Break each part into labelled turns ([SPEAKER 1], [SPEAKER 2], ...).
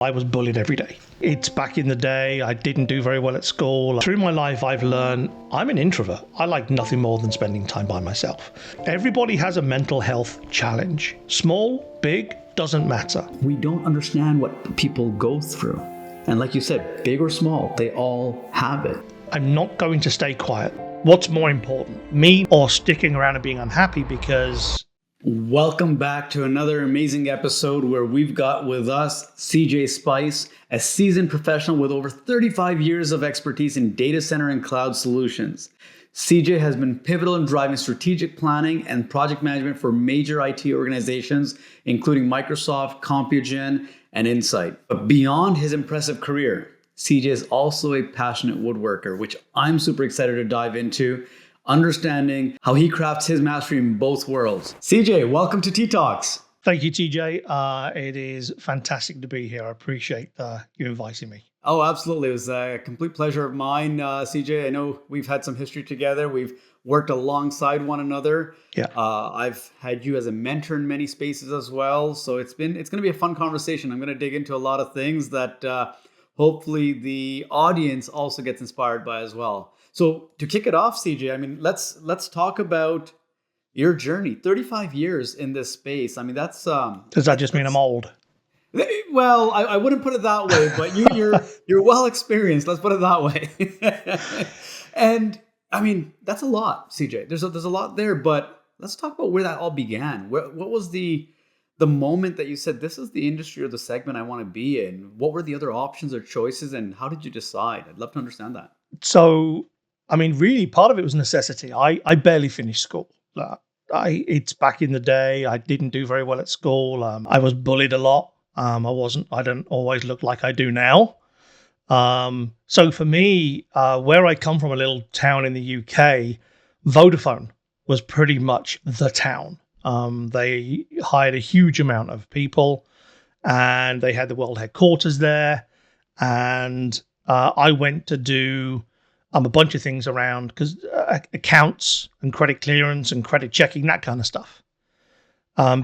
[SPEAKER 1] I was bullied every day. It's back in the day, I didn't do very well at school. Through my life, I've learned I'm an introvert. I like nothing more than spending time by myself. Everybody has a mental health challenge. Small, big, doesn't matter.
[SPEAKER 2] We don't understand what people go through. And like you said, big or small, they all have it.
[SPEAKER 1] I'm not going to stay quiet. What's more important, me or sticking around and being unhappy because...
[SPEAKER 2] Welcome back to another amazing episode where we've got with us CJ Spice, a seasoned professional with over 35 years of expertise in data center and cloud solutions. CJ has been pivotal in driving strategic planning and project management for major IT organizations, including Microsoft, Compugen, and Insight. But beyond his impressive career, CJ is also a passionate woodworker, which I'm super excited to dive into, understanding how he crafts his mastery in both worlds. CJ, welcome to Tea Talks.
[SPEAKER 1] Thank you, TJ. It is fantastic to be here. I appreciate you inviting me.
[SPEAKER 2] Oh, absolutely. It was a complete pleasure of mine, CJ. I know we've had some history together. We've worked alongside one another.
[SPEAKER 1] Yeah.
[SPEAKER 2] I've had you as a mentor in many spaces as well. So it's going to be a fun conversation. I'm going to dig into a lot of things that hopefully the audience also gets inspired by as well. So to kick it off, CJ, I mean, let's talk about your journey. 35 years in this space. I mean, that's
[SPEAKER 1] does that just mean I'm old?
[SPEAKER 2] Well, I wouldn't put it that way, but you're well experienced. Let's put it that way. And I mean, that's a lot, CJ. There's a lot there, but let's talk about where that all began. What was the moment that you said, this is the industry or the segment I want to be in? What were the other options or choices, and how did you decide? I'd love to understand that.
[SPEAKER 1] So, I mean, really, part of it was necessity. I barely finished school. It's back in the day. I didn't do very well at school. I was bullied a lot. I don't always look like I do now. So for me, where I come from, a little town in the UK, Vodafone was pretty much the town. They hired a huge amount of people and they had the world headquarters there. And I went to do a bunch of things around because accounts and credit clearance and credit checking, that kind of stuff,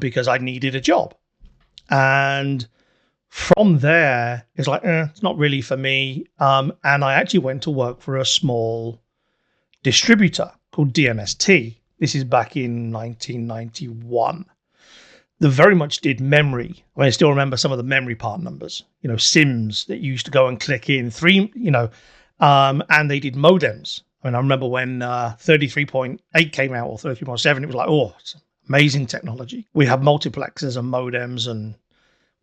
[SPEAKER 1] because I needed a job. And from there, it's like, it's not really for me. And I actually went to work for a small distributor called DMST. This is back in 1991. They very much did memory. I mean, I still remember some of the memory part numbers, SIMs that you used to go and click in, and they did modems. I mean, I remember when 33.8 came out or 33.7, it was like, it's amazing technology. We had multiplexers and modems, and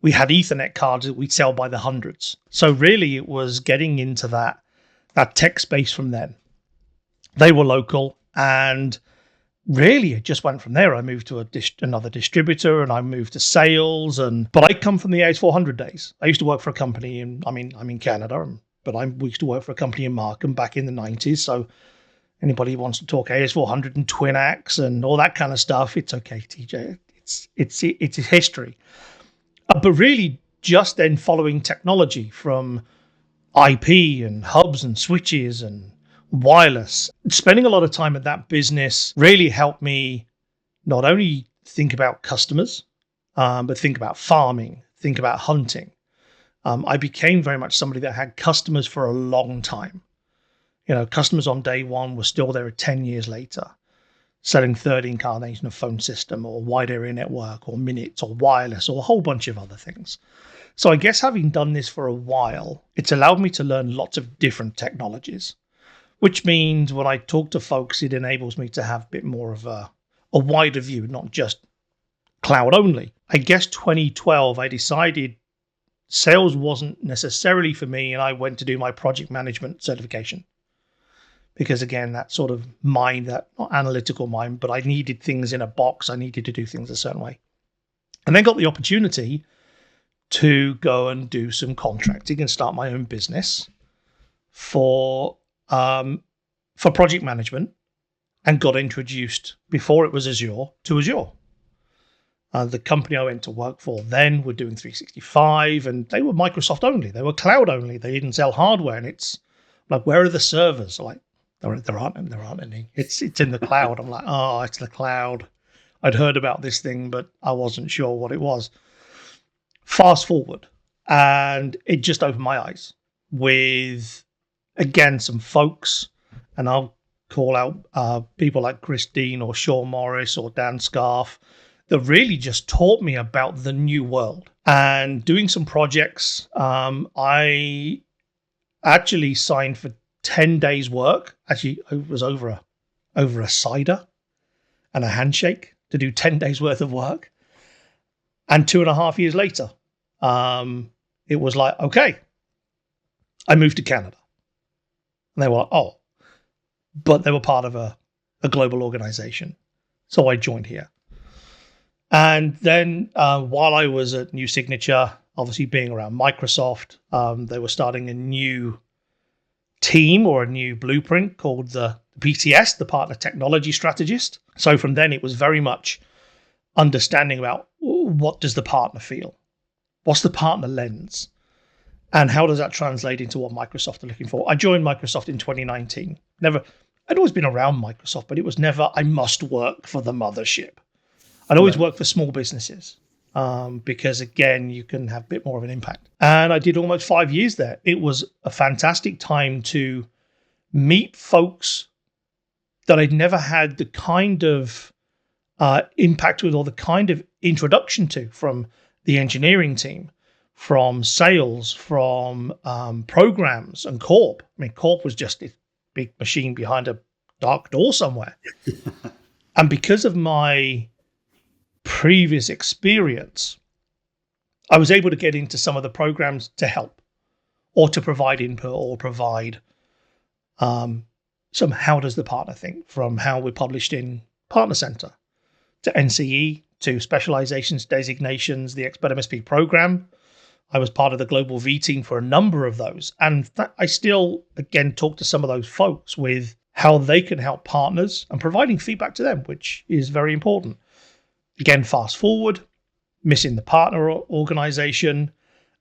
[SPEAKER 1] we had Ethernet cards that we'd sell by the hundreds. So really, it was getting into that tech space from then. They were local, and really, it just went from there. I moved to another distributor, and I moved to sales. But I come from the AS400 days. I used to work for a company I'm in Canada, but we used to work for a company in Markham back in the 90s. So anybody who wants to talk AS400 and TwinAx and all that kind of stuff, it's okay, TJ. It's history. But really, just then following technology from IP and hubs and switches and wireless, spending a lot of time at that business really helped me not only think about customers, but think about farming, think about hunting. I became very much somebody that had customers for a long time. Customers on day one were still there 10 years later, selling third incarnation of phone system or wide area network or minutes or wireless or a whole bunch of other things. So I guess having done this for a while, it's allowed me to learn lots of different technologies, which means when I talk to folks, it enables me to have a bit more of a wider view, not just cloud only. I guess 2012, I decided sales wasn't necessarily for me, and I went to do my project management certification. Because again, that sort of mind, that not analytical mind, but I needed things in a box. I needed to do things a certain way. And then got the opportunity to go and do some contracting and start my own business for project management, and got introduced, before it was Azure, to Azure. The company I went to work for then were doing 365, and they were Microsoft only. They were cloud only. They didn't sell hardware. And it's like, where are the servers? Like, there aren't any. It's in the cloud. I'm like, it's the cloud. I'd heard about this thing, but I wasn't sure what it was. Fast forward, And it just opened my eyes with, again, some folks, and I'll call out people like Christine or Sean Morris or Dan Scarf, that really just taught me about the new world. And doing some projects, I actually signed for 10 days work. Actually, it was over a cider and a handshake to do 10 days worth of work. And 2.5 years later, it was like, okay, I moved to Canada. And they were like, oh, but they were part of a global organization. So I joined here. And then while I was at New Signature, obviously being around Microsoft, they were starting a new team or a new blueprint called the PTS, the Partner Technology Strategist. So from then, it was very much understanding about what does the partner feel? What's the partner lens? And how does that translate into what Microsoft are looking for? I joined Microsoft in 2019. I'd always been around Microsoft, but it was never, I must work for the mothership. I'd always worked for small businesses because, again, you can have a bit more of an impact. And I did almost 5 years there. It was a fantastic time to meet folks that I'd never had the kind of impact with or the kind of introduction to, from the engineering team, from sales, from programs and Corp. I mean, Corp was just this big machine behind a dark door somewhere. And because of my previous experience, I was able to get into some of the programs to help or to provide input or provide some how does the partner think, from how we're published in Partner Center to NCE to specializations, designations, the Expert MSP program. I was part of the global V team for a number of those. And I still, again, talk to some of those folks with how they can help partners and providing feedback to them, which is very important. Again, fast forward, missing the partner organization,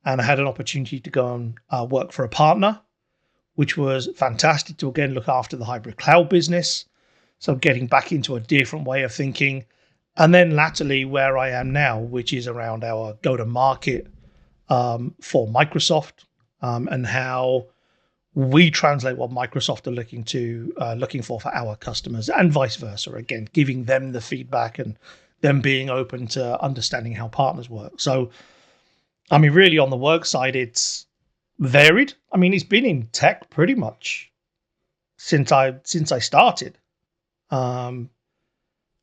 [SPEAKER 1] and I had an opportunity to go and work for a partner, which was fantastic to, again, look after the hybrid cloud business. So getting back into a different way of thinking. And then latterly where I am now, which is around our go-to-market for Microsoft and how we translate what Microsoft are looking for our customers, and vice versa. Again, giving them the feedback and them being open to understanding how partners work. So, I mean, really on the work side, it's varied. I mean, it's been in tech pretty much since I started. And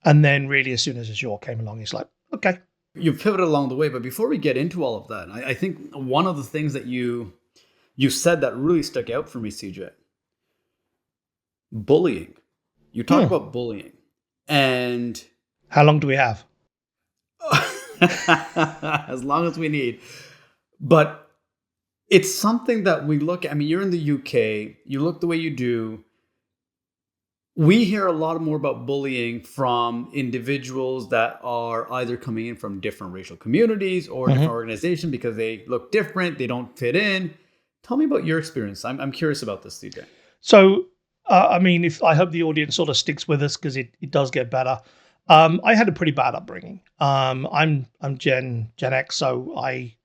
[SPEAKER 1] then really as soon as Azure came along, it's like, okay.
[SPEAKER 2] You've pivoted along the way, but before we get into all of that, I think one of the things that you said that really stuck out for me, CJ, bullying. You talk about bullying, and
[SPEAKER 1] how long do we have?
[SPEAKER 2] As long as we need. But it's something that we look at. I mean, you're in the UK, you look the way you do. We hear a lot more about bullying from individuals that are either coming in from different racial communities or different organizations because they look different, they don't fit in. Tell me about your experience. I'm curious about this, CJ.
[SPEAKER 1] So, I mean, I hope the audience sort of sticks with us because it does get better. I had a pretty bad upbringing. I'm Gen X, so I,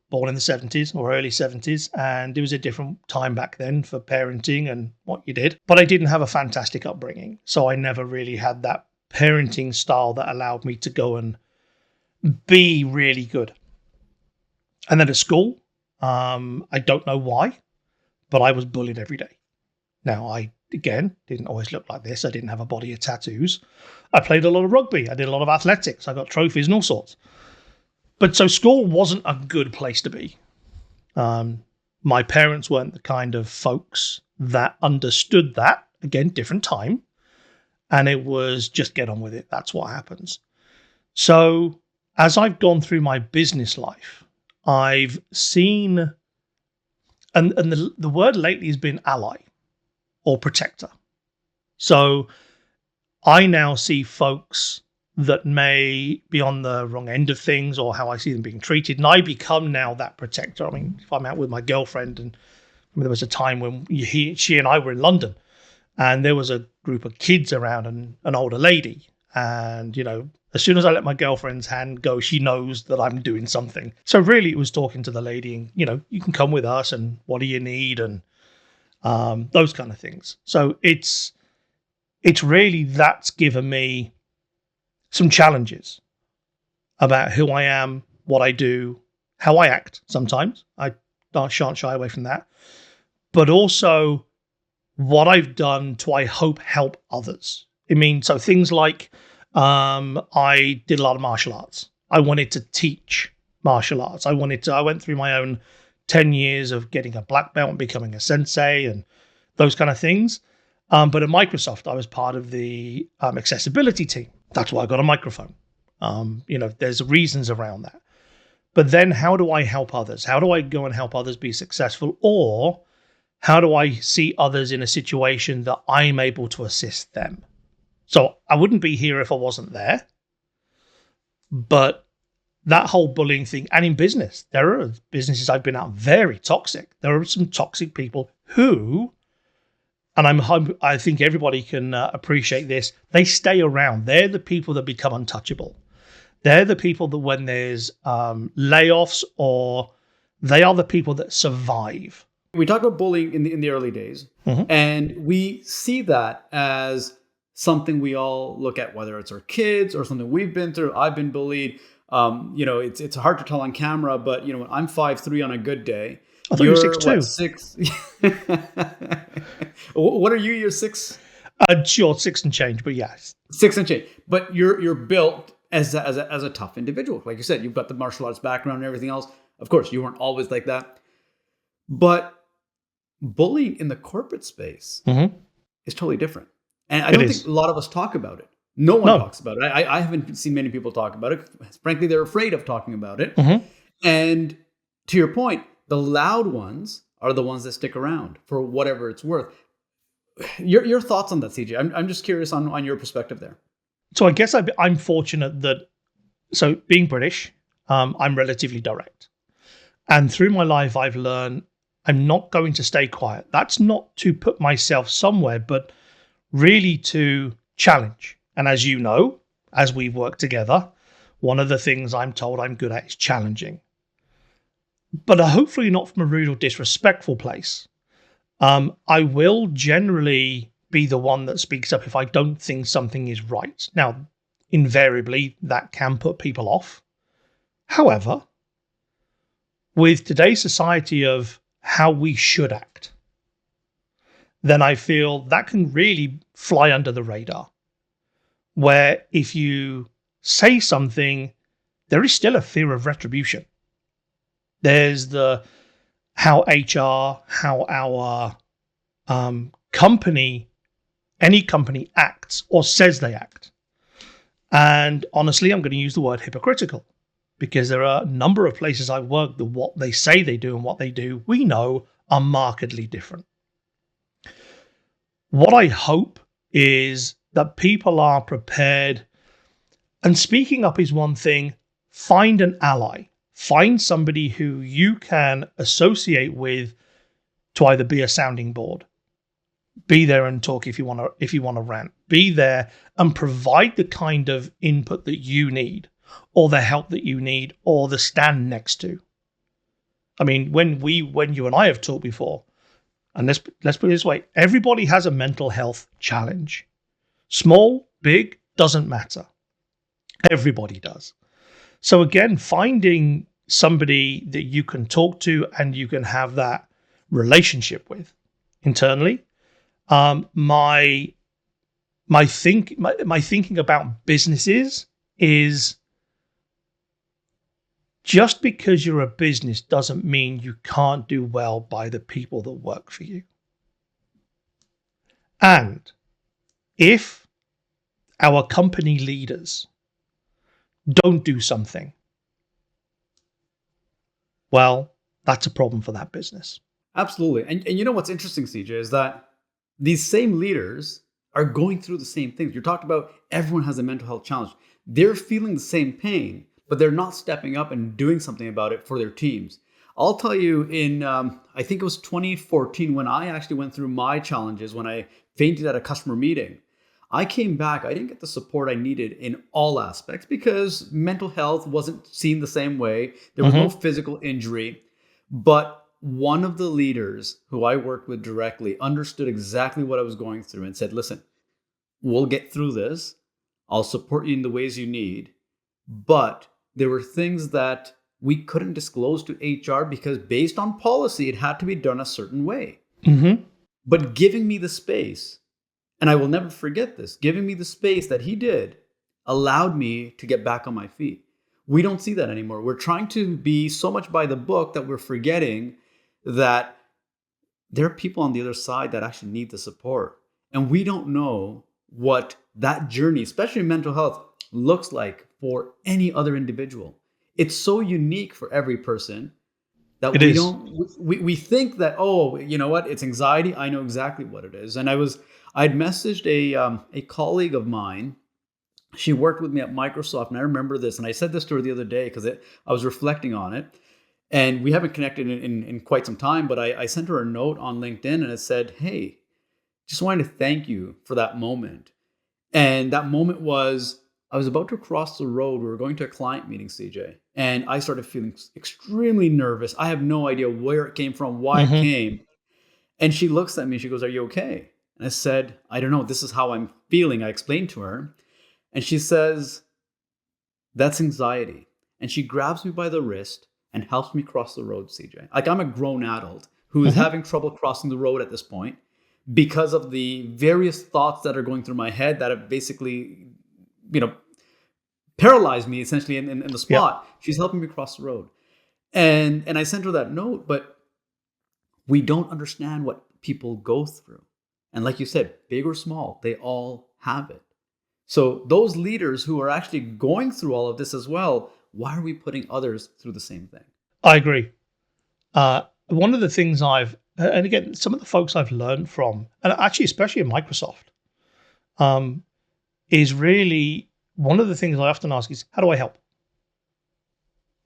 [SPEAKER 1] born in the 70s or early 70s, and it was a different time back then for parenting and what you did. But I didn't have a fantastic upbringing, so I never really had that parenting style that allowed me to go and be really good. And then at school, I don't know why, but I was bullied every day. Now, I, again, didn't always look like this. I didn't have a body of tattoos. I played a lot of rugby. I did a lot of athletics. I got trophies and all sorts. But so school wasn't a good place to be. My parents weren't the kind of folks that understood that. Again, different time. And it was just get on with it. That's what happens. So as I've gone through my business life, I've seen, and the word lately has been ally or protector. So I now see folks that may be on the wrong end of things or how I see them being treated. And I become now that protector. I mean, if I'm out with my girlfriend, and there was a time when she and I were in London and there was a group of kids around and an older lady. And, as soon as I let my girlfriend's hand go, she knows that I'm doing something. So really it was talking to the lady and, you can come with us and what do you need? And those kind of things. So it's really that's given me some challenges about who I am, what I do, how I act sometimes. I shan't shy away from that. But also what I've done to, I hope, help others. So things like I did a lot of martial arts. I wanted to teach martial arts. I went through my own 10 years of getting a black belt and becoming a sensei and those kind of things. But at Microsoft, I was part of the accessibility team. That's why I got a microphone. There's reasons around that. But then how do I help others? How do I go and help others be successful? Or how do I see others in a situation that I'm able to assist them? So I wouldn't be here if I wasn't there. But that whole bullying thing, and in business, there are businesses I've been at very toxic. There are some toxic people who, and I think everybody can appreciate this, they stay around. They're the people that become untouchable. They're the people that when there's layoffs, or they are the people that survive.
[SPEAKER 2] We talk about bullying in the early days, and we see that as something we all look at, whether it's our kids or something we've been through. I've been bullied. It's hard to tell on camera, but I'm 5'3" on a good day.
[SPEAKER 1] I thought you were 6'2".
[SPEAKER 2] What, 6? What are you? You're 6?
[SPEAKER 1] Sure, 6 and change, but yes,
[SPEAKER 2] 6 and change. But you're built as a tough individual. Like you said, you've got the martial arts background and everything else. Of course, you weren't always like that. But bullying in the corporate space is totally different. And I don't think a lot of us talk about it. No one talks about it. I haven't seen many people talk about it. Frankly, they're afraid of talking about it. And to your point, the loud ones are the ones that stick around for whatever it's worth. Your thoughts on that, CJ? I'm just curious on your perspective there.
[SPEAKER 1] So I guess I'm fortunate that, so being British, I'm relatively direct. And through my life, I've learned I'm not going to stay quiet. That's not to put myself somewhere, but really to challenge. And as you know, as we've worked together, one of the things I'm told I'm good at is challenging. But hopefully not from a rude or disrespectful place. I will generally be the one that speaks up if I don't think something is right. Now, invariably, that can put people off. However, with today's society of how we should act, then I feel that can really fly under the radar. Where if you say something, there is still a fear of retribution. There's how HR, how our company, any company acts or says they act. And honestly, I'm going to use the word hypocritical, because there are a number of places I've worked that what they say they do and what they do, we know, are markedly different. What I hope is that people are prepared, and speaking up is one thing. Find an ally. Find somebody who you can associate with to either be a sounding board, be there and talk if you want to rant, be there and provide the kind of input that you need, or the help that you need, or the stand next to. I mean, when you and I have talked before, and let's put it this way, everybody has a mental health challenge. Small, big, doesn't matter. Everybody does. So again, finding somebody that you can talk to and you can have that relationship with internally. My thinking about businesses is, just because you're a business doesn't mean you can't do well by the people that work for you. And if our company leaders don't do something, well, that's a problem for that business.
[SPEAKER 2] Absolutely. And you know what's interesting, CJ, is that these same leaders are going through the same things. You're talking about everyone has a mental health challenge. They're feeling the same pain, but they're not stepping up and doing something about it for their teams. I'll tell you, in I think it was 2014, when I actually went through my challenges, when I fainted at a customer meeting, I came back, I didn't get the support I needed in all aspects because mental health wasn't seen the same way. There was no
[SPEAKER 1] Mm-hmm.
[SPEAKER 2] physical injury. But one of the leaders who I worked with directly understood exactly what I was going through and said, listen, we'll get through this. I'll support you in the ways you need. But there were things that we couldn't disclose to HR because based on policy, it had to be done a certain way.
[SPEAKER 1] Mm-hmm.
[SPEAKER 2] But giving me the space, and I will never forget this, giving me the space that he did allowed me to get back on my feet. We don't see that anymore. We're trying to be so much by the book that we're forgetting that there are people on the other side that actually need the support. And we don't know what that journey, especially mental health, looks like for any other individual. It's so unique for every person that
[SPEAKER 1] It
[SPEAKER 2] we
[SPEAKER 1] is.
[SPEAKER 2] don't we think that, oh, you know what, it's anxiety. I know exactly what it is. And I'd messaged a colleague of mine. She worked with me at Microsoft, and I remember this, and I said this to her the other day because I was reflecting on it. And we haven't connected in quite some time, but I sent her a note on LinkedIn and it said, hey, just wanted to thank you for that moment. And that moment was, I was about to cross the road. We were going to a client meeting, CJ, and I started feeling extremely nervous. I have no idea where it came from, why it
[SPEAKER 1] Mm-hmm.
[SPEAKER 2] came. And she looks at me, she goes, are you okay? And I said, I don't know. This is how I'm feeling. I explained to her. And she says, that's anxiety. And she grabs me by the wrist and helps me cross the road, CJ. Like I'm a grown adult who is
[SPEAKER 1] Mm-hmm.
[SPEAKER 2] having trouble crossing the road at this point because of the various thoughts that are going through my head that have basically, you know, paralyzed me essentially in the
[SPEAKER 1] Yeah.
[SPEAKER 2] spot. She's helping me cross the road. And I sent her that note, but we don't understand what people go through. And like you said, big or small, they all have it. So those leaders who are actually going through all of this as well, why are we putting others through the same thing?
[SPEAKER 1] I agree. One of the things and again, some of the folks I've learned from, and actually, especially at Microsoft, um, is really one of the things I often ask is, how do I help?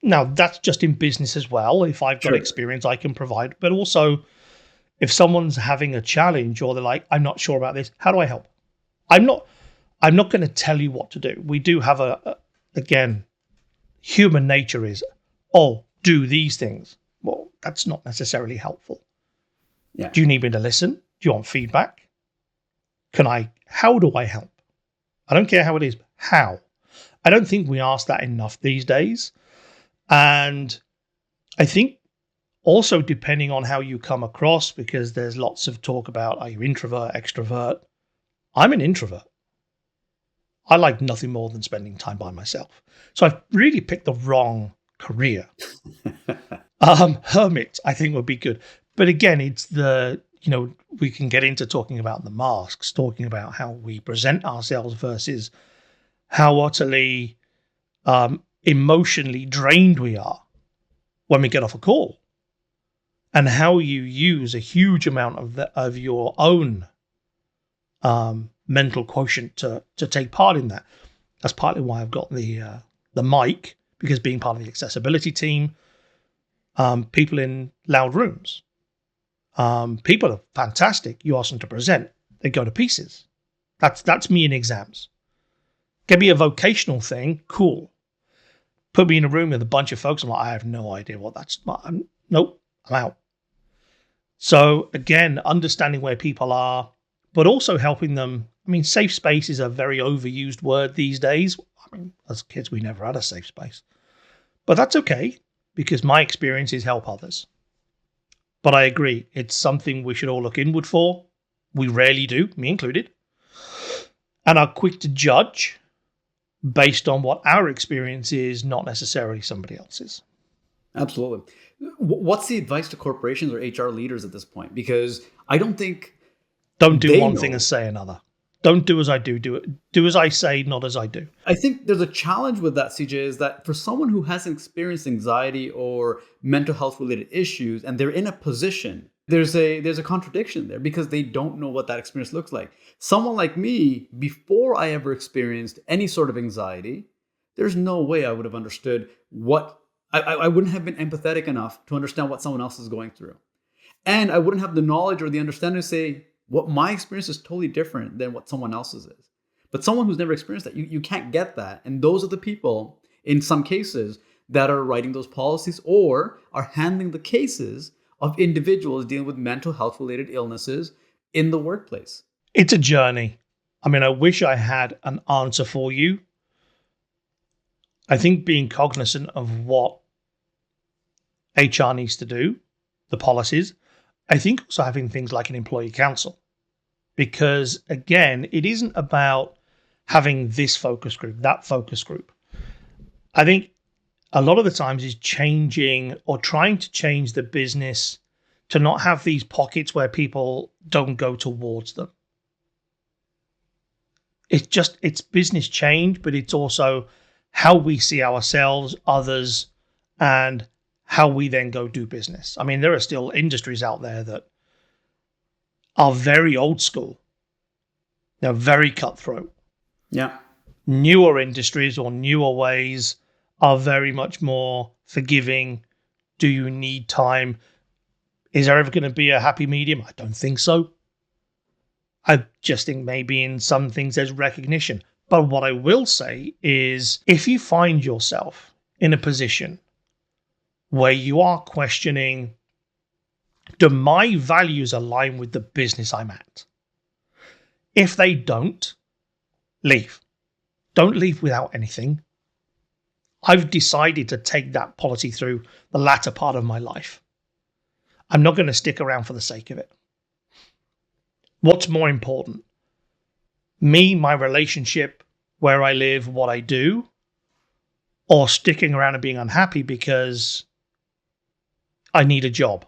[SPEAKER 1] Now, that's just in business as well. If I've got
[SPEAKER 2] Sure.
[SPEAKER 1] experience, I can provide. But also, if someone's having a challenge or they're like, I'm not sure about this, how do I help? I'm not. I'm not going to tell you what to do. We do have again, human nature is, oh, do these things. Well, that's not necessarily helpful.
[SPEAKER 2] Yeah.
[SPEAKER 1] Do you need me to listen? Do you want feedback? How do I help? I don't care how it is, but how? I don't think we ask that enough these days. And I think also depending on how you come across, because there's lots of talk about, are you introvert, extrovert? I'm an introvert. I like nothing more than spending time by myself. So I've really picked the wrong career. Hermit, I think would be good. But again, it's we can get into talking about the masks, talking about how we present ourselves versus how utterly emotionally drained we are when we get off a call, and how you use a huge amount of your own mental quotient to take part in that. That's partly why I've got the mic, because being part of the accessibility team, people in loud rooms, people are fantastic. You ask them to present, they go to pieces. That's me in exams. Give me a vocational thing, cool. Put me in a room with a bunch of folks. I'm like, I have no idea what that's. Nope, I'm out. So again, understanding where people are, but also helping them. I mean, safe space is a very overused word these days. I mean, as kids, we never had a safe space, but that's okay because my experience is help others. But I agree, it's something we should all look inward for. We rarely do, me included, and are quick to judge based on what our experience is, not necessarily somebody else's.
[SPEAKER 2] Absolutely. What's the advice to corporations or HR leaders at this point? Because I don't think
[SPEAKER 1] Don't do
[SPEAKER 2] they
[SPEAKER 1] one thing and
[SPEAKER 2] know.
[SPEAKER 1] say another. Don't do as I do. Do as I say, not as I do.
[SPEAKER 2] I think there's a challenge with that, CJ, is that for someone who hasn't experienced anxiety or mental health related issues and they're in a position, there's a contradiction there because they don't know what that experience looks like. Someone like me, before I ever experienced any sort of anxiety, there's no way I would have understood what I wouldn't have been empathetic enough to understand what someone else is going through. And I wouldn't have the knowledge or the understanding to say what my experience is totally different than what someone else's is. But someone who's never experienced that, you can't get that. And those are the people, in some cases, that are writing those policies or are handling the cases of individuals dealing with mental health related illnesses in the workplace.
[SPEAKER 1] It's a journey. I mean, I wish I had an answer for you. I think being cognizant of what HR needs to do, the policies, I think also having things like an employee council. Because again, it isn't about having this focus group, that focus group. I think a lot of the times is changing or trying to change the business to not have these pockets where people don't go towards them. It's business change, but it's also how we see ourselves, others, and how we then go do business. I mean, there are still industries out there that are very old school. They're very cutthroat.
[SPEAKER 2] Yeah.
[SPEAKER 1] Newer industries or newer ways are very much more forgiving. Do you need time? Is there ever going to be a happy medium? I don't think so. I just think maybe in some things there's recognition. But what I will say is if you find yourself in a position where you are questioning, do my values align with the business I'm at? If they don't, leave. Don't leave without anything. I've decided to take that policy through the latter part of my life. I'm not going to stick around for the sake of it. What's more important? Me, my relationship, where I live, what I do, or sticking around and being unhappy because I need a job?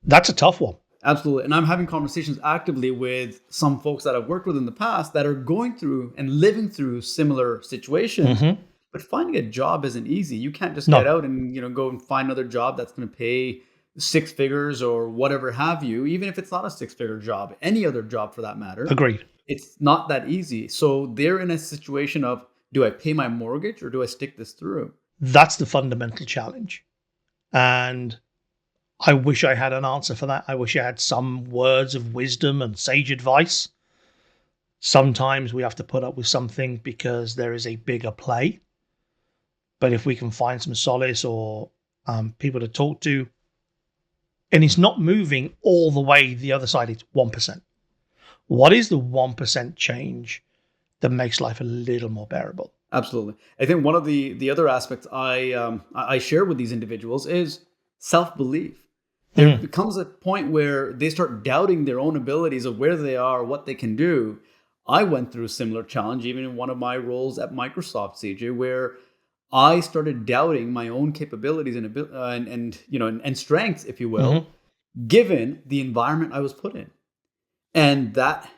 [SPEAKER 1] That's a tough one.
[SPEAKER 2] Absolutely. And I'm having conversations actively with some folks that I've worked with in the past that are going through and living through similar situations.
[SPEAKER 1] Mm-hmm.
[SPEAKER 2] But finding a job isn't easy. You can't just
[SPEAKER 1] No.
[SPEAKER 2] get out and go and find another job that's going to pay six figures or whatever have you, even if it's not a six-figure job, any other job for that matter.
[SPEAKER 1] Agreed.
[SPEAKER 2] It's not that easy. So they're in a situation of, do I pay my mortgage or do I stick this through?
[SPEAKER 1] That's the fundamental challenge. And I wish I had an answer for that. I wish I had some words of wisdom and sage advice. Sometimes we have to put up with something because there is a bigger play. But if we can find some solace or people to talk to, and it's not moving all the way the other side, it's 1%. What is the 1% change that makes life a little more bearable?
[SPEAKER 2] Absolutely. I think one of the other aspects I share with these individuals is self-belief. There becomes a point where they start doubting their own abilities of where they are, what they can do. I went through a similar challenge even in one of my roles at Microsoft, CJ, where I started doubting my own capabilities and strengths, if you will, given the environment I was put in. And that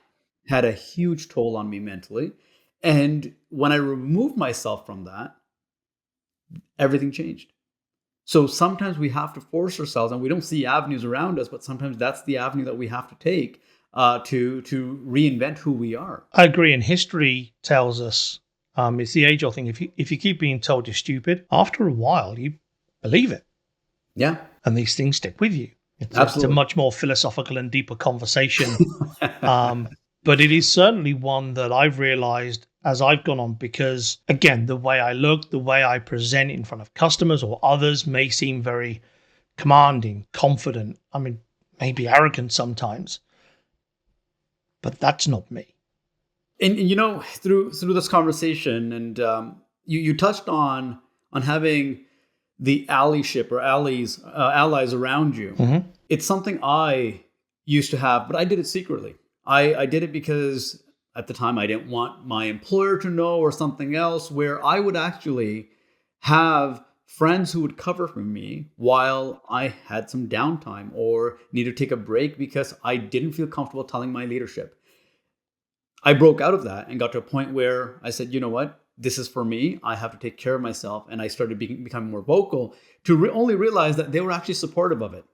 [SPEAKER 2] had a huge toll on me mentally. And when I removed myself from that, everything changed. So sometimes we have to force ourselves, and we don't see avenues around us, but sometimes that's the avenue that we have to take to reinvent who we are.
[SPEAKER 1] I agree. And history tells us, it's the age-old thing. If you keep being told you're stupid, after a while, you believe it.
[SPEAKER 2] Yeah.
[SPEAKER 1] And these things stick with you. It's a much more philosophical and deeper conversation. But it is certainly one that I've realized as I've gone on, because again, the way I look, the way I present in front of customers or others may seem very commanding, confident. I mean, maybe arrogant sometimes, but that's not me.
[SPEAKER 2] And through this conversation, and you touched on having the allyship or allies around you.
[SPEAKER 1] Mm-hmm.
[SPEAKER 2] It's something I used to have, but I did it secretly. I did it because at the time I didn't want my employer to know or something else, where I would actually have friends who would cover for me while I had some downtime or needed to take a break because I didn't feel comfortable telling my leadership. I broke out of that and got to a point where I said, you know what? This is for me. I have to take care of myself. And I started becoming more vocal to only realize that they were actually supportive of it.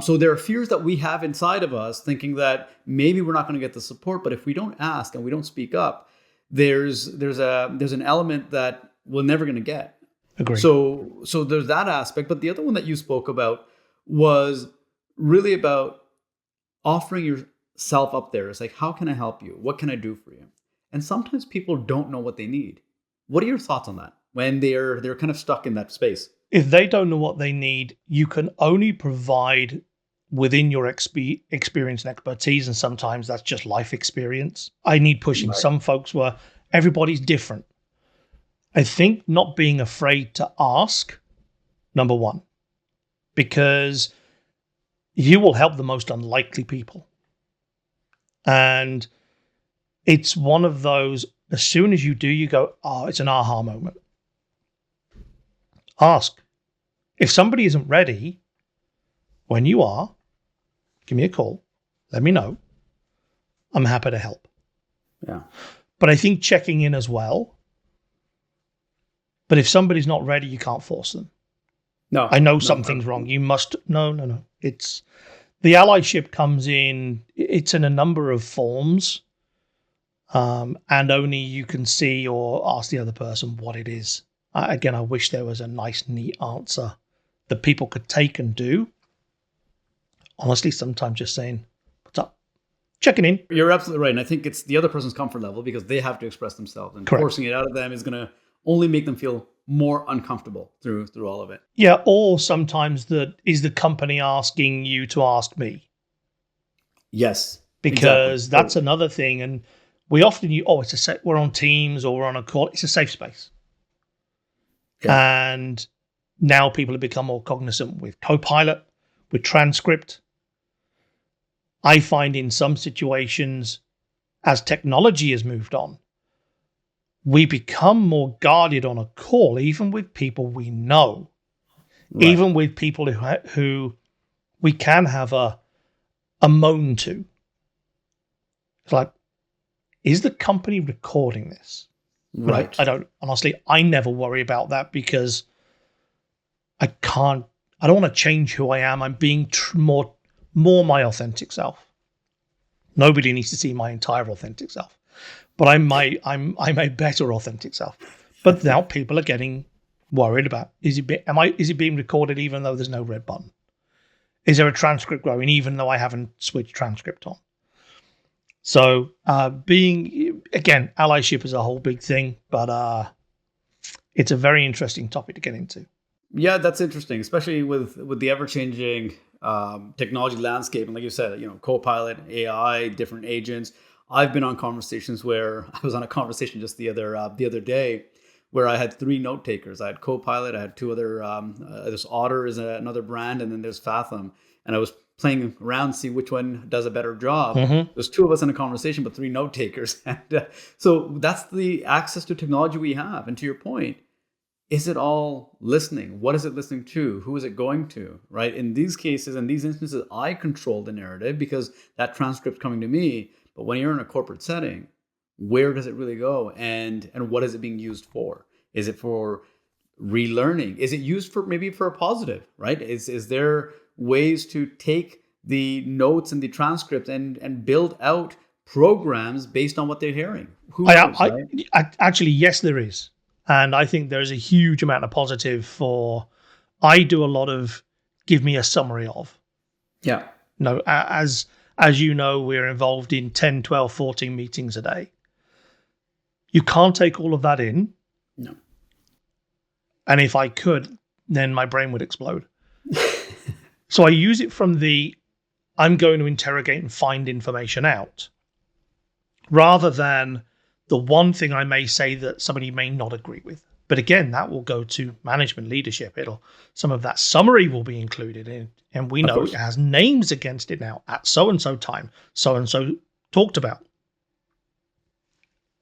[SPEAKER 2] So there are fears that we have inside of us thinking that maybe we're not going to get the support, but if we don't ask and we don't speak up, there's an element that we're never going to get.
[SPEAKER 1] Agreed.
[SPEAKER 2] So there's that aspect. But the other one that you spoke about was really about offering self up there. It's like, how can I help you? What can I do for you? And sometimes people don't know what they need. What are your thoughts on that when they're kind of stuck in that space?
[SPEAKER 1] If they don't know what they need, you can only provide within your experience and expertise, and sometimes that's just life experience. I need pushing.
[SPEAKER 2] Right.
[SPEAKER 1] Some folks were, everybody's different. I think not being afraid to ask, number one, because you will help the most unlikely people. And it's one of those, as soon as you do, you go, oh, it's an aha moment. Ask. If somebody isn't ready, when you are, give me a call. Let me know. I'm happy to help.
[SPEAKER 2] Yeah.
[SPEAKER 1] But I think checking in as well. But if somebody's not ready, you can't force them.
[SPEAKER 2] No.
[SPEAKER 1] I know
[SPEAKER 2] no,
[SPEAKER 1] something's wrong. You must. No. It's the allyship comes in. It's in a number of forms. And only you can see or ask the other person what it is. Again, I wish there was a nice, neat answer that people could take and do. Honestly, sometimes just saying, what's up? Checking in.
[SPEAKER 2] You're absolutely right. And I think it's the other person's comfort level because they have to express themselves. And
[SPEAKER 1] Correct.
[SPEAKER 2] forcing it out of them is going to only make them feel more uncomfortable through all of it.
[SPEAKER 1] Yeah, or sometimes is the company asking you to ask me?
[SPEAKER 2] Yes.
[SPEAKER 1] Because
[SPEAKER 2] exactly.
[SPEAKER 1] that's another thing. And we often we're on Teams or we're on a call. It's a safe space. Yeah. And now people have become more cognizant with Copilot, with transcript. I find in some situations, as technology has moved on, we become more guarded on a call, even with people we know, right. Even with people who we can have a moan to. It's like, is the company recording this?
[SPEAKER 2] Right.
[SPEAKER 1] I never worry about that because I don't want to change who I am. I'm being more my authentic self. Nobody needs to see my entire authentic self, but I'm a better authentic self. But now people are getting worried about, is it being recorded even though there's no red button? Is there a transcript going even though I haven't switched transcript on? So again, allyship is a whole big thing, but it's a very interesting topic to get into.
[SPEAKER 2] Yeah, that's interesting, especially with the ever-changing technology landscape. And like you said, Copilot, AI, different agents. I've been on conversations where I was on a conversation just the other day where I had 3 note takers. I had Copilot, I had 2 other, this Otter is another brand, and then there's Fathom. And I was playing around to see which one does a better job.
[SPEAKER 1] Mm-hmm.
[SPEAKER 2] There's 2 of us in a conversation, but 3 note takers. And so that's the access to technology we have. And to your point, is it all listening? What is it listening to? Who is it going to? Right? In these cases, in these instances, I control the narrative because that transcript's coming to me. But when you're in a corporate setting, where does it really go? And what is it being used for? Is it for relearning? Is it used for maybe for a positive, right? Is there ways to take the notes and the transcript and build out programs based on what they're hearing? Who knows, right?
[SPEAKER 1] Actually, yes, there is. And I think there's a huge amount of positive I do a lot of give me a summary of.
[SPEAKER 2] Yeah.
[SPEAKER 1] No, as you know, we're involved in 10, 12, 14 meetings a day. You can't take all of that in.
[SPEAKER 2] No.
[SPEAKER 1] And if I could, then my brain would explode. So I use it from I'm going to interrogate and find information out, rather than the one thing I may say that somebody may not agree with. But again, that will go to management leadership. Some of that summary will be included in, and we know it has names against it now at so-and-so time, so-and-so talked about.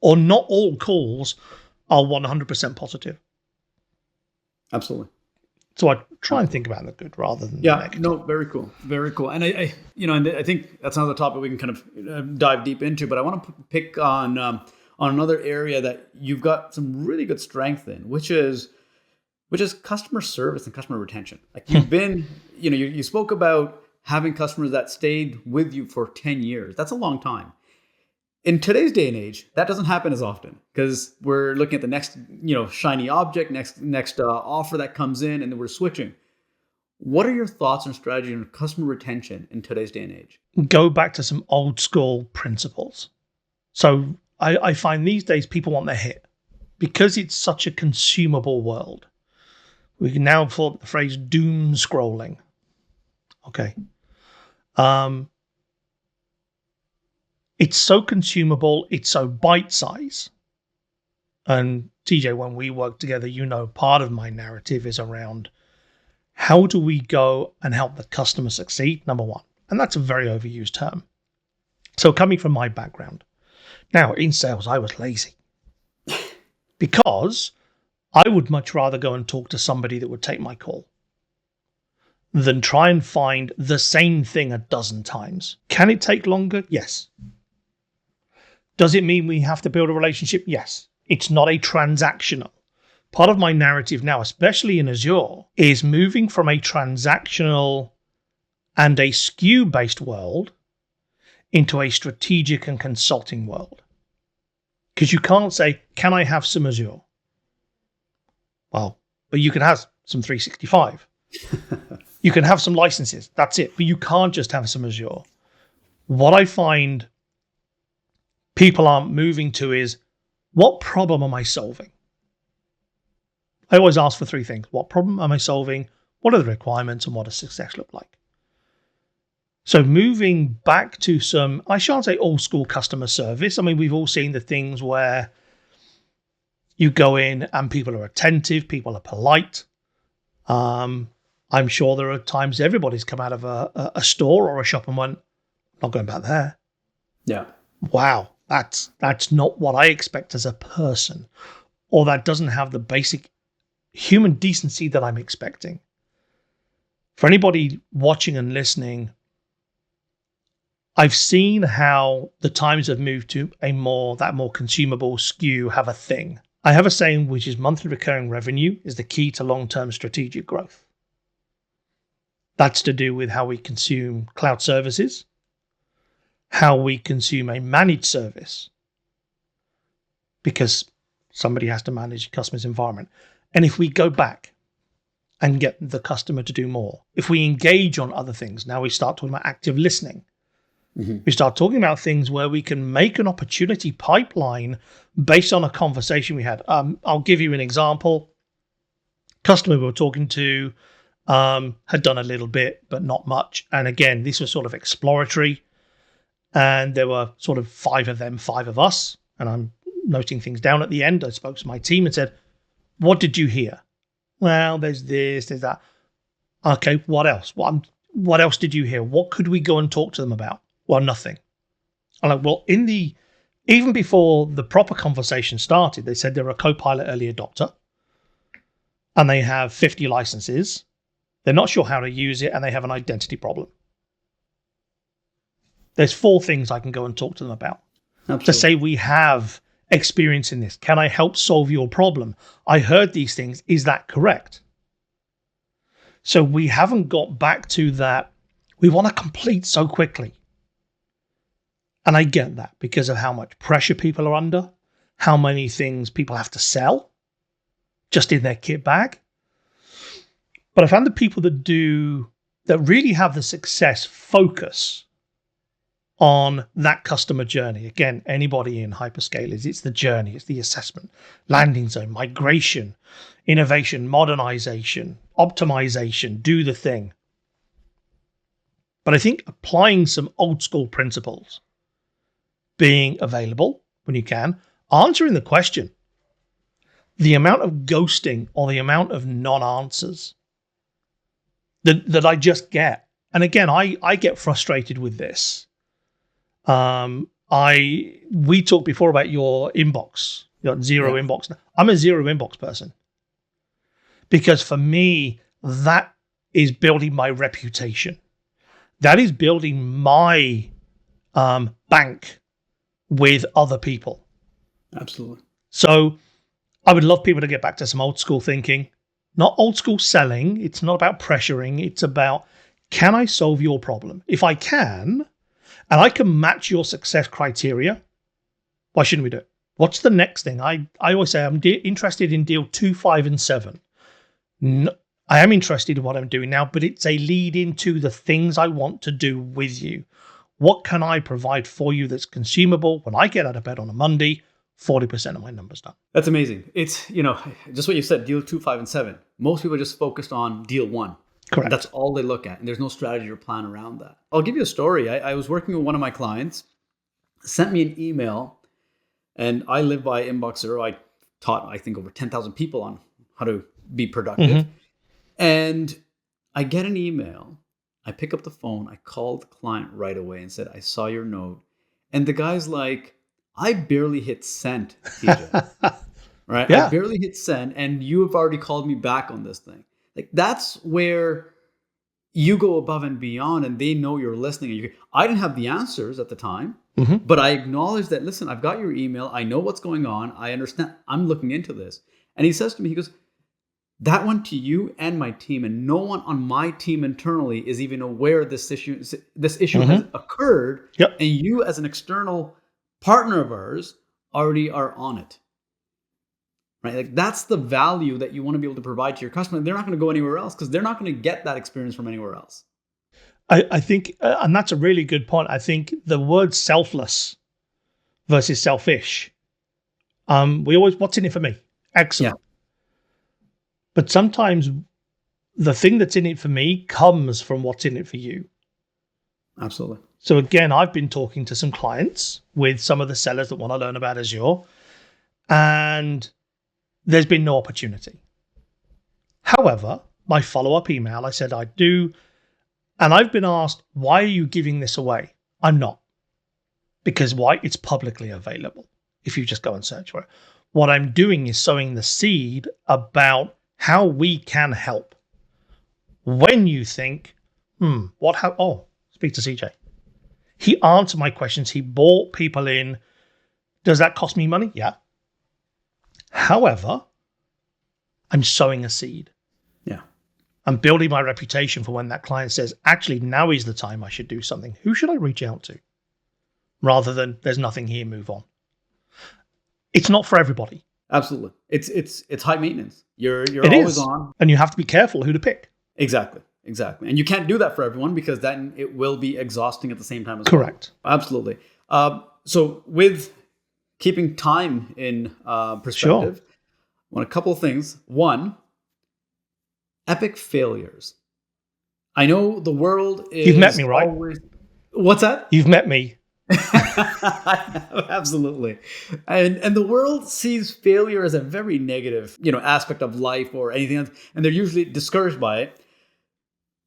[SPEAKER 1] Or not all calls are 100% positive.
[SPEAKER 2] Absolutely.
[SPEAKER 1] So I try and think about the good rather than the negative.
[SPEAKER 2] No, very cool. Very cool. And I think that's another topic we can kind of dive deep into, but I want to pick on another area that you've got some really good strength in, which is customer service and customer retention. Like you've been, you spoke about having customers that stayed with you for 10 years. That's a long time. In today's day and age, that doesn't happen as often because we're looking at the next, shiny object, next offer that comes in, and then we're switching. What are your thoughts on strategy on customer retention in today's day and age?
[SPEAKER 1] Go back to some old school principles. So I find these days people want their hit because it's such a consumable world. We can now afford the phrase doom scrolling. Okay. It's so consumable. It's so bite size. And TJ, when we work together, part of my narrative is around how do we go and help the customer succeed, number one. And that's a very overused term. So coming from my background, now in sales, I was lazy because I would much rather go and talk to somebody that would take my call than try and find the same thing a dozen times. Can it take longer? Yes. Does it mean we have to build a relationship? Yes. It's not a transactional. Part of my narrative now, especially in Azure, is moving from a transactional and a SKU-based world into a strategic and consulting world. Because you can't say, can I have some Azure? Well, but you can have some 365. You can have some licenses. That's it. But you can't just have some Azure. What I find people aren't moving to is, what problem am I solving? I always ask for three things. What problem am I solving? What are the requirements? And what does success look like? So moving back to some, I shan't say old school customer service. I mean, we've all seen the things where you go in and people are attentive, people are polite. I'm sure there are times everybody's come out of a store or a shop and went, not going back there.
[SPEAKER 2] Yeah.
[SPEAKER 1] Wow, that's not what I expect as a person, or that doesn't have the basic human decency that I'm expecting. For anybody watching and listening, I've seen how the times have moved to that more consumable SKU have a thing. I have a saying which is monthly recurring revenue is the key to long-term strategic growth. That's to do with how we consume cloud services, how we consume a managed service, because somebody has to manage a customer's environment. And if we go back and get the customer to do more, if we engage on other things, now we start talking about active listening. Mm-hmm. We start talking about things where we can make an opportunity pipeline based on a conversation we had. I'll give you an example. Customer we were talking to had done a little bit, but not much. And again, this was sort of exploratory. And there were sort of 5 of them, 5 of us. And I'm noting things down at the end. I spoke to my team and said, what did you hear? Well, there's this, there's that. Okay, what else? What else did you hear? What could we go and talk to them about? Well, nothing. I'm like, well, even before the proper conversation started, they said they're a Copilot early adopter and they have 50 licenses. They're not sure how to use it and they have an identity problem. There's 4 things I can go and talk to them about. Absolutely. To say we have experience in this. Can I help solve your problem? I heard these things. Is that correct? So we haven't got back to that. We want to complete so quickly. And I get that because of how much pressure people are under, how many things people have to sell just in their kit bag. But I found the people that really have the success focus on that customer journey. Again, anybody in hyperscalers, it's the journey, it's the assessment, landing zone, migration, innovation, modernization, optimization, do the thing. But I think applying some old school principles, being available when you can, answering the question, the amount of ghosting or the amount of non-answers that I just get. And again, I get frustrated with this. We talked before about your inbox, your zero inbox. I'm a zero inbox person because for me, that is building my reputation. That is building my bank with other people.
[SPEAKER 2] Absolutely.
[SPEAKER 1] So I would love people to get back to some old school thinking, not old school selling. It's not about pressuring. It's about, can I solve your problem? If I can, and I can match your success criteria, why shouldn't we do it? What's the next thing? I always say I'm interested in deal 2, 5, and 7. No, I am interested in what I'm doing now, but it's a lead into the things I want to do with you. What can I provide for you that's consumable? When I get out of bed on a Monday, 40% of my numbers done.
[SPEAKER 2] That's amazing. It's, just what you said, deal 2, 5, and 7. Most people are just focused on deal 1.
[SPEAKER 1] Correct.
[SPEAKER 2] And that's all they look at. And there's no strategy or plan around that. I'll give you a story. I was working with one of my clients, sent me an email, and I live by Inbox Zero. I taught, I think, over 10,000 people on how to be productive.
[SPEAKER 1] Mm-hmm.
[SPEAKER 2] And I get an email. I pick up the phone. I called the client right away and said, I saw your note. And the guy's like, I barely hit send, TJ. Right?
[SPEAKER 1] Yeah.
[SPEAKER 2] I barely hit send, and you have already called me back on this thing. Like, that's where you go above and beyond, and they know you're listening. And I didn't have the answers at the time, but I acknowledged that, listen, I've got your email. I know what's going on. I understand. I'm looking into this. And he says to me, he goes, that went to you and my team, and no one on my team internally is even aware this issue has occurred.
[SPEAKER 1] Yep.
[SPEAKER 2] And you, as an external partner of ours, already are on it. Right? Like, that's the value that you want to be able to provide to your customer. They're not going to go anywhere else because they're not going to get that experience from anywhere else.
[SPEAKER 1] I think, and that's a really good point. I think the word selfless versus selfish. We always, what's in it for me? Excellent.
[SPEAKER 2] Yeah.
[SPEAKER 1] But sometimes the thing that's in it for me comes from what's in it for you.
[SPEAKER 2] Absolutely.
[SPEAKER 1] So again, I've been talking to some clients with some of the sellers that want to learn about Azure, and there's been no opportunity. However, my follow-up email, I said, I do, and I've been asked, why are you giving this away? I'm not. Because why? It's publicly available if you just go and search for it. What I'm doing is sowing the seed about how we can help. When you think, speak to CJ. He answered my questions. He brought people in. Does that cost me money? Yeah. However, I'm sowing a seed.
[SPEAKER 2] Yeah.
[SPEAKER 1] I'm building my reputation for when that client says, actually, now is the time I should do something. Who should I reach out to? Rather than, there's nothing here, move on. It's not for everybody.
[SPEAKER 2] Absolutely. It's high maintenance. You're
[SPEAKER 1] It
[SPEAKER 2] always
[SPEAKER 1] is.
[SPEAKER 2] on.
[SPEAKER 1] And you have to be careful who to pick.
[SPEAKER 2] Exactly. And you can't do that for everyone because then it will be exhausting at the same time as
[SPEAKER 1] Correct.
[SPEAKER 2] well. Absolutely. So with keeping time in perspective, I want a couple of things. One, epic failures. I know the world is
[SPEAKER 1] You've met me, right?
[SPEAKER 2] What's that?
[SPEAKER 1] You've met me.
[SPEAKER 2] Absolutely. And the world sees failure as a very negative, aspect of life or anything else, and they're usually discouraged by it.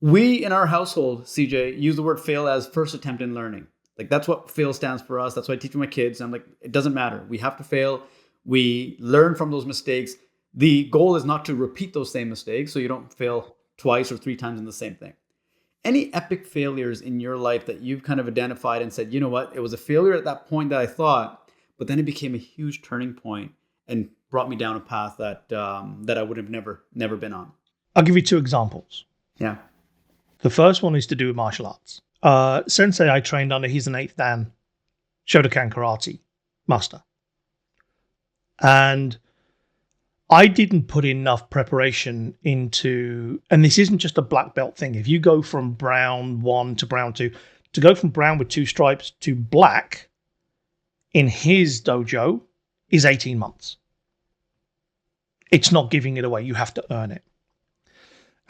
[SPEAKER 2] We in our household, CJ, use the word fail as first attempt in learning. Like, that's what fail stands for us. That's what I teach my kids. I'm like, it doesn't matter. We have to fail. We learn from those mistakes. The goal is not to repeat those same mistakes so you don't fail twice or 3 times in the same thing. Any epic failures in your life that you've kind of identified and said, you know what, it was a failure at that point that I thought, but then it became a huge turning point and brought me down a path that I would have never been on?
[SPEAKER 1] I'll give you 2 examples.
[SPEAKER 2] Yeah.
[SPEAKER 1] The first one is to do with martial arts. Sensei I trained under, he's an 8th Dan Shotokan karate master. And I didn't put enough preparation into, and this isn't just a black belt thing. If you go from brown 1 to brown 2, to go from brown with 2 stripes to black in his dojo is 18 months. It's not giving it away. You have to earn it.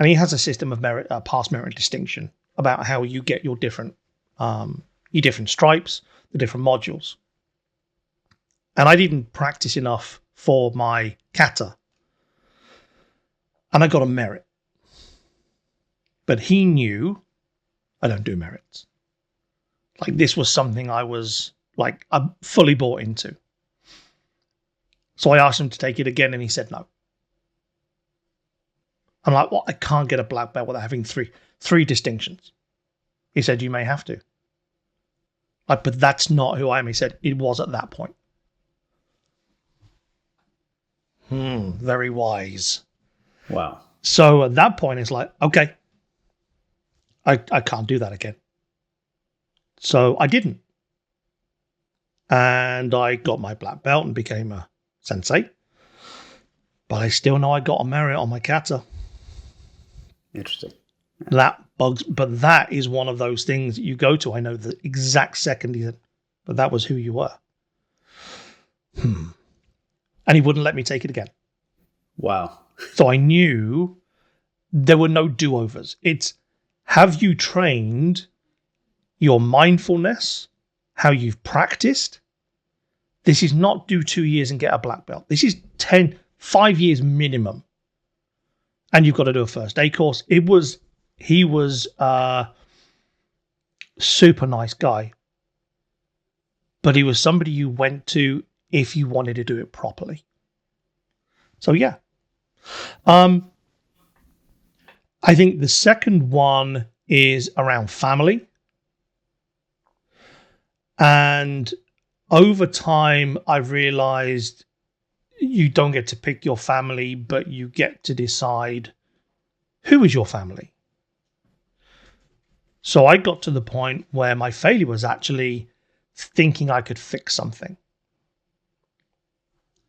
[SPEAKER 1] And he has a system of merit, past merit distinction about how you get your different stripes, the different modules. And I didn't practice enough for my kata. And I got a merit. But he knew I don't do merits. Like, this was something I was like, I'm fully bought into. So I asked him to take it again and he said no. I'm like, well, I can't get a black belt without having three distinctions. He said, you may have to. Like, but that's not who I am. He said, it was at that point. Very wise.
[SPEAKER 2] Wow.
[SPEAKER 1] So at that point, it's like, okay, I can't do that again. So I didn't. And I got my black belt and became a sensei. But I still know I got a merit on my kata.
[SPEAKER 2] Interesting.
[SPEAKER 1] That bugs, but that is one of those things that you go to. I know the exact second he said, but that was who you were. And he wouldn't let me take it again.
[SPEAKER 2] Wow.
[SPEAKER 1] So I knew there were no do-overs. It's, have you trained your mindfulness, how you've practiced? This is not do 2 years and get a black belt. This is 5 years minimum. And you've got to do a first aid course. He was a super nice guy, but he was somebody you went to if you wanted to do it properly. So yeah. I think the second one is around family. And over time, I've realized you don't get to pick your family, but you get to decide who is your family. So I got to the point where my failure was actually thinking I could fix something.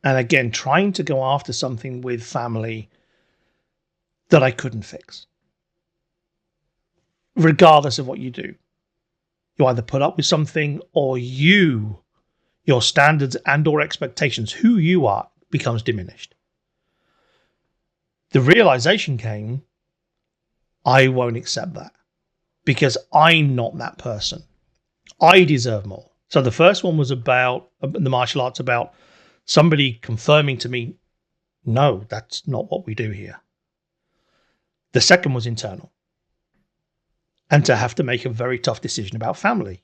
[SPEAKER 1] And again, trying to go after something with family that I couldn't fix. Regardless of what you do. You either put up with something or your standards and or expectations, who you are, becomes diminished. The realization came, I won't accept that because I'm not that person. I deserve more. So the first one was about the martial arts, about somebody confirming to me, no, that's not what we do here. The second was internal. And to have to make a very tough decision about family.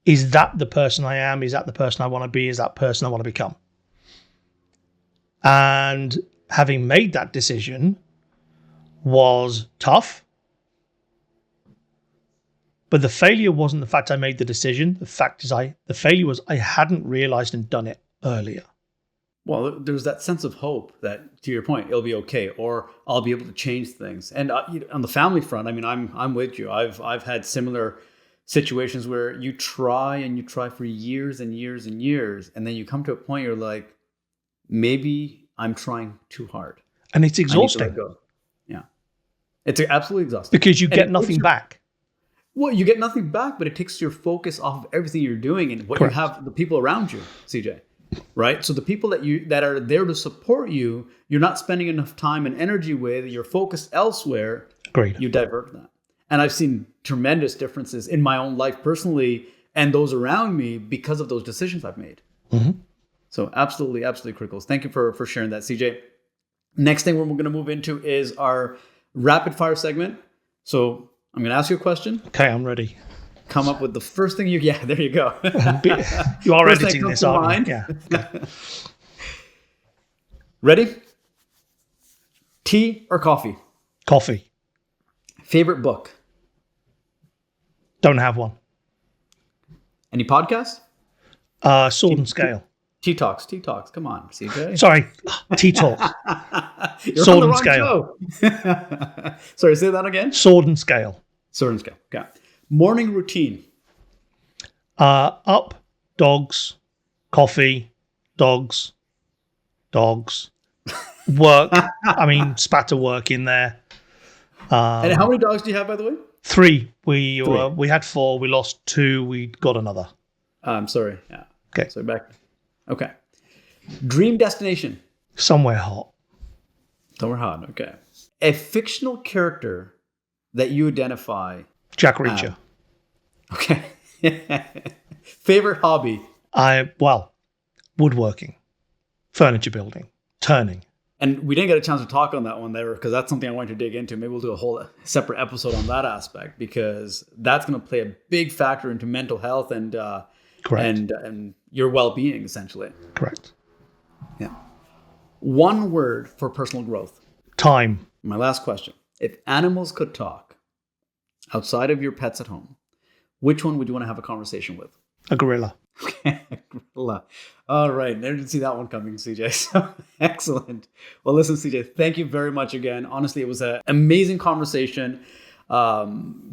[SPEAKER 1] Is that the person I am? Is that the person I want to be? Is that person I want to become? And having made that decision was tough. But the failure wasn't the fact I made the decision. The fact is the failure was I hadn't realized and done it earlier.
[SPEAKER 2] Well, there's that sense of hope that, to your point, it'll be okay, or I'll be able to change things. And on the family front, I mean, I'm with you. I've had similar situations where you try for years and years and years, and then you come to a point you're like, maybe I'm trying too hard,
[SPEAKER 1] and it's exhausting.
[SPEAKER 2] I need to let go. Yeah, it's absolutely exhausting
[SPEAKER 1] because you get nothing back.
[SPEAKER 2] Well, you get nothing back, but it takes your focus off of everything you're doing and what
[SPEAKER 1] Correct.
[SPEAKER 2] You have, the people around you, CJ. Right? So the people that are there to support you, you're not spending enough time and energy with, you're focused elsewhere.
[SPEAKER 1] Agreed.
[SPEAKER 2] You divert that. And I've seen tremendous differences in my own life personally and those around me because of those decisions I've made.
[SPEAKER 1] Mm-hmm.
[SPEAKER 2] So absolutely, absolutely critical. Thank you for sharing that, CJ. Next thing we're going to move into is our rapid fire segment. So I'm going to ask you a question.
[SPEAKER 1] Okay, I'm ready.
[SPEAKER 2] Come up with the first thing there you go.
[SPEAKER 1] You are editing this, aren't you? Yeah. Okay.
[SPEAKER 2] Ready? Tea or coffee?
[SPEAKER 1] Coffee.
[SPEAKER 2] Favorite book?
[SPEAKER 1] Don't have one.
[SPEAKER 2] Any podcast?
[SPEAKER 1] Sword and Scale.
[SPEAKER 2] Tea Talks. Come on, CJ.
[SPEAKER 1] Sorry, Tea Talks.
[SPEAKER 2] Sword and Scale. Sorry, say that again.
[SPEAKER 1] Sword and Scale.
[SPEAKER 2] Sword and Scale. Okay. Morning routine.
[SPEAKER 1] Up, dogs, coffee, dogs, work. I mean, spatter work in there.
[SPEAKER 2] And how many dogs do you have, by the way?
[SPEAKER 1] 3. We had 4. We lost 2. We got another.
[SPEAKER 2] I'm sorry. Yeah.
[SPEAKER 1] Okay.
[SPEAKER 2] So back. Okay. Dream destination.
[SPEAKER 1] Somewhere hot.
[SPEAKER 2] Somewhere hot. Okay. A fictional character that you identify.
[SPEAKER 1] Jack Reacher.
[SPEAKER 2] Okay. Favorite hobby?
[SPEAKER 1] Woodworking, furniture building, turning.
[SPEAKER 2] And we didn't get a chance to talk on that one there because that's something I wanted to dig into. Maybe we'll do a whole separate episode on that aspect because that's going to play a big factor into mental health and and your well-being, essentially.
[SPEAKER 1] Correct.
[SPEAKER 2] Yeah. One word for personal growth.
[SPEAKER 1] Time.
[SPEAKER 2] My last question. If animals could talk outside of your pets at home, which one would you want to have a conversation with?
[SPEAKER 1] A gorilla.
[SPEAKER 2] Gorilla. All right. I didn't see that one coming, CJ. So excellent. Well, listen, CJ, thank you very much again. Honestly, it was an amazing conversation.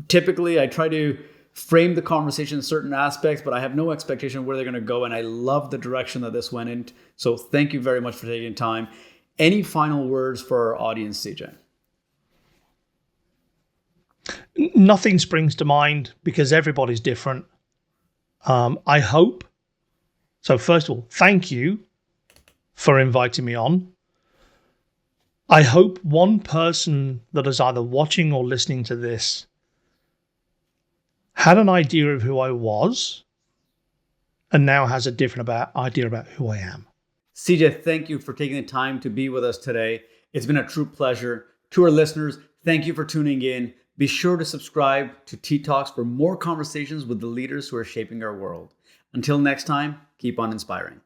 [SPEAKER 2] Typically, I try to frame the conversation in certain aspects, but I have no expectation of where they're going to go. And I love the direction that this went in. So thank you very much for taking time. Any final words for our audience, CJ?
[SPEAKER 1] Nothing springs to mind because everybody's different. I hope. So first of all, thank you for inviting me on. I hope one person that is either watching or listening to this had an idea of who I was and now has a different idea about who I am.
[SPEAKER 2] CJ, thank you for taking the time to be with us today. It's been a true pleasure. To our listeners, thank you for tuning in. Be sure to subscribe to Tea Talks for more conversations with the leaders who are shaping our world. Until next time, keep on inspiring.